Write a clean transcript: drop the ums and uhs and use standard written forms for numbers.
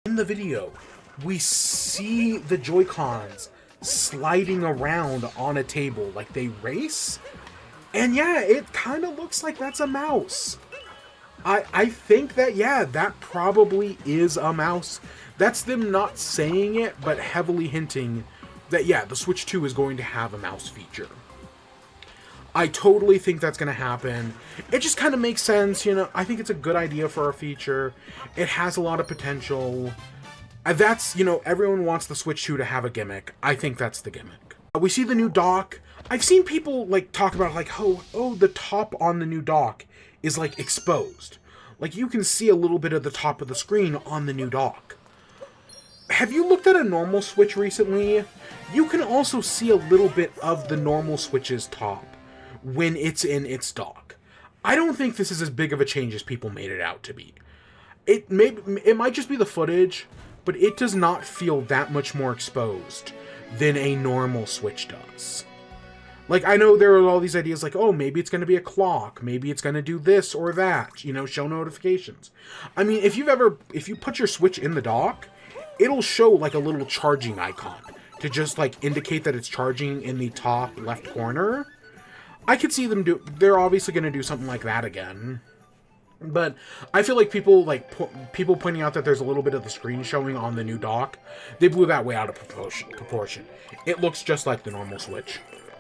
In the video, we see the Joy-Cons sliding around on a table like they race. And yeah, it kind of looks like that's a mouse. I think that, yeah, that probably is a mouse. That's them not saying it, but heavily hinting that, yeah, the Switch 2 is going to have a mouse feature. I totally think that's going to happen. It just kind of makes sense, you know. I think it's a good idea for a feature. It has a lot of potential. That's, you know, everyone wants the Switch 2 to have a gimmick. I think that's the gimmick. We see the new dock. I've seen people, like, talk about, like, oh, the top on the new dock is, like, exposed. Like, you can see a little bit of the top of the screen on the new dock. Have you looked at a normal Switch recently? You can also see a little bit of the normal Switch's top when it's in its dock. I don't think this is as big of a change as people made it out to be. It might just be the footage, but it does not feel that much more exposed than a normal Switch does. Like, I know there are all these ideas like, oh, maybe it's going to be a clock, maybe it's going to do this or that, you know, show notifications. I mean, if you put your Switch in the dock, it'll show like a little charging icon to just like indicate that it's charging in the top left corner. I could see them they're obviously going to do something like that again. But I feel like people pointing out that there's a little bit of the screen showing on the new dock, they blew that way out of proportion. It looks just like the normal Switch.